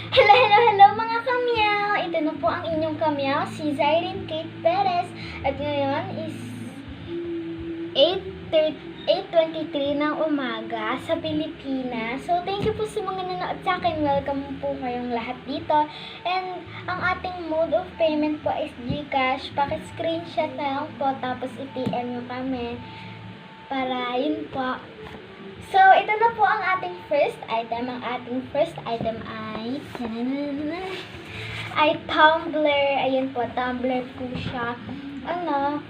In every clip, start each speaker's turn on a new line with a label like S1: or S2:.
S1: Hello, hello, hello mga kamyaw! Ito na po ang inyong kamyaw, si Zyrene Kate Perez. At ngayon is 8:23 ng umaga sa Pilipinas. So, thank you po sa mga nanonood sa akin. Welcome po kayong lahat dito. And ang ating mode of payment po is GCash. Paki-screenshot na lang po, tapos i-PM nyo kami. Para yun po. So, ito na po ang ating first item. Ang ating first item ay tumbler. Ayan po, tumbler po siya.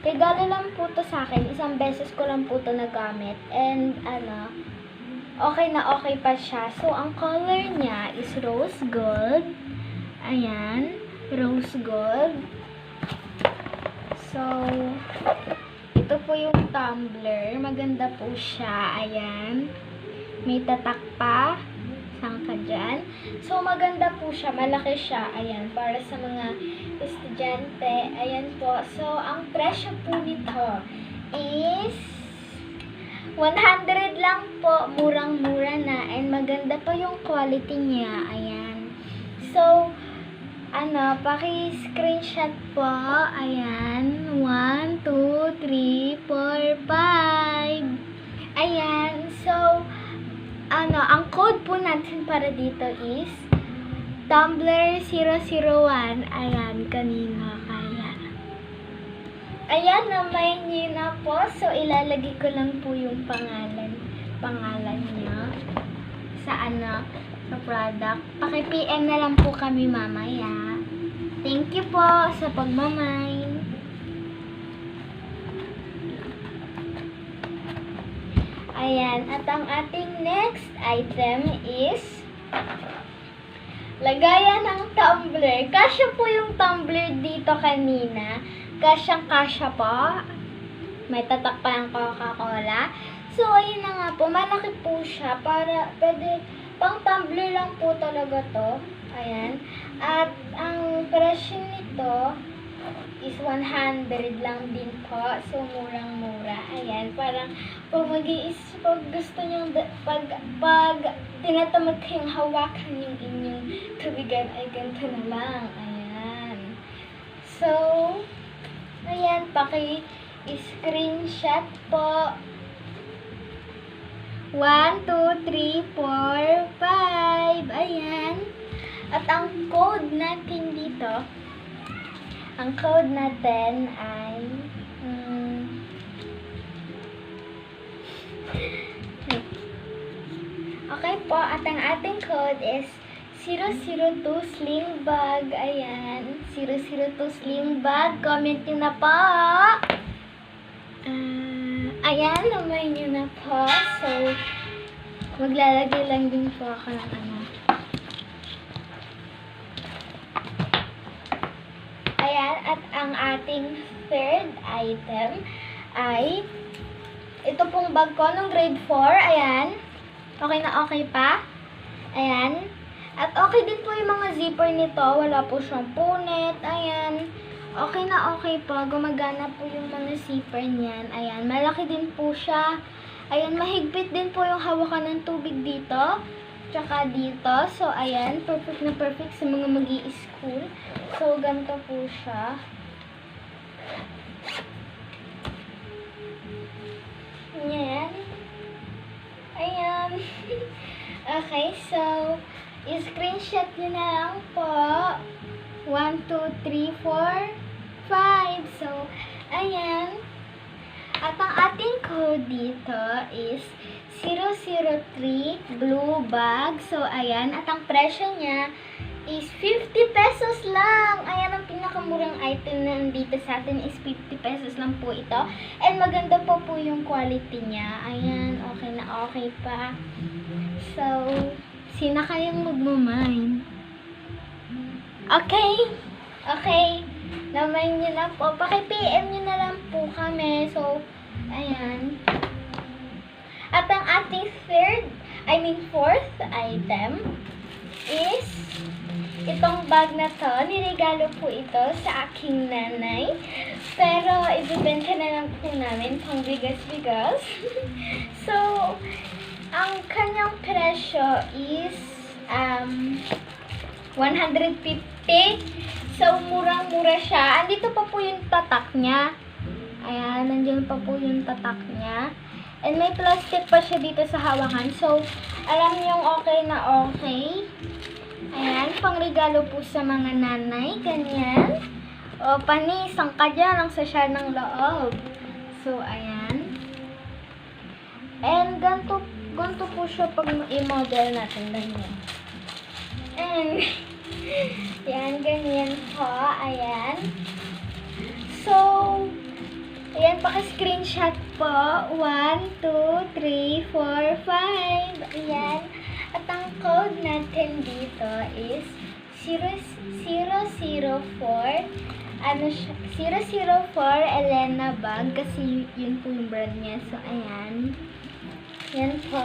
S1: Regalo lang po to sa akin. Isang beses ko lang po to nagamit. And, okay na okay pa siya. So, ang color niya is rose gold. Ayan, rose gold. So, ito po yung tumbler. Maganda po siya. Ayan. May tatak pa. Sangka dyan. So, maganda po siya. Malaki siya. Ayan. Para sa mga estudyante. Ayan po. So, ang presyo po nito is 100 lang po. Murang-mura na. And maganda pa yung quality niya. Ayan. So, paki-screenshot po. Ayan. 1, 2, 3, 4, 5. Ayan. So, ang code po natin para dito is Tumbler001. Ayan, kanina kaya. Ayan, namay niyo na po. So, ilalagay ko lang po yung pangalan niya sa sa product. Paki-PM na lang po kami mamaya. Thank you po sa pagmamay. Ayan. At ang ating next item is lagayan ng tumbler. Kasya po yung tumbler dito kanina. Kasyang-kasya po. May tatak pa ng Coca-Cola. So, ayun na nga po. Malaki po siya. Pwede pang tumbler lang po talaga to. Ayan. At ang presyo nito is 100 lang din po. So, murang-mura. Ayan. Parang pag gusto nyo, pag tinatamad kayong hawakan yung inyong tubigan, ay ganito na lang. Ayan. So, ayan. Paki-screenshot po. 1, 2, 3, 4, 5. Ayan. At ang code natin dito, ang code natin ay okay po. At ang ating code is 002 sling bag. Ayan. 002 sling bag. Comment nyo na po. Ayan, naman nyo na po. So, maglalagay lang din po ako ng Ayan, at ang ating third item ay ito pong bag ko nung grade 4. Ayan. Okay na okay pa. Ayan. At okay din po yung mga zipper nito. Wala po siyang punit. Ayan. Okay na okay po. Gumagana po yung mga zipper niyan. Ayan. Malaki din po siya. Ayan. Mahigpit din po yung hawakan ng tubig dito. Tsaka dito. So, ayan. Perfect na perfect sa mga mag-i-school. So, ganito po siya. Ayan. Ayan. Okay. So, i-screenshot nyo na lang po. 1, 2, 3, 4, 5. So, ayan. At ang ating code dito is 003 blue bag. So, ayan. At ang presyo niya is 50 pesos lang. Ayan, ang pinakamurang item na nandito sa atin is 50 pesos lang po ito. And maganda po yung quality niya. Ayan, okay na okay pa. So, sino kayang magmamine? Okay. Okay. Naman nyo na po. Paki-PM nyo na lang po kami. So, ayan. At ang ating fourth item is itong bag na to. Niregalo po ito sa aking nanay. Pero, ibibenta na lang po namin pang bigas-bigas. So, ang kanyang presyo is 150. So, murang-mura siya. Andito pa po yung tatak niya. Ayan, nandiyan pa po yung tatak niya. And may plastic pa siya dito sa hawakan. So, alam niyong okay na okay. Ayan, pangregalo po sa mga nanay. Ganyan. O, panisang ka dyan ang sasya ng loob. So, ayan. And, ganito po siya pag i-model natin. Ganyan. And, yan, ganyan po. Ayan. So, ayan, paka-screenshot po. 1, 2, 3, 4, 5. Ayan. At ang code natin dito is 0004. Ano siya? 004 Elena Bag. Kasi yun po yung brand niya. So, ayan. Yan po.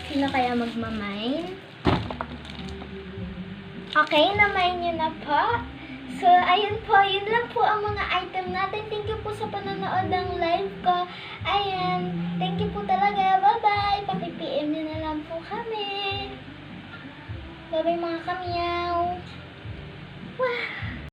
S1: Sino kaya magmamine? Okay, na-mine nyo na po. So, ayun po. Yun lang po ang mga item natin. Thank you po sa panonood ng live ko. Ayan. Thank you po talaga. Bye-bye. Paki-PM nyo na lang po kami. Bye-bye mga kamyaw. Wow!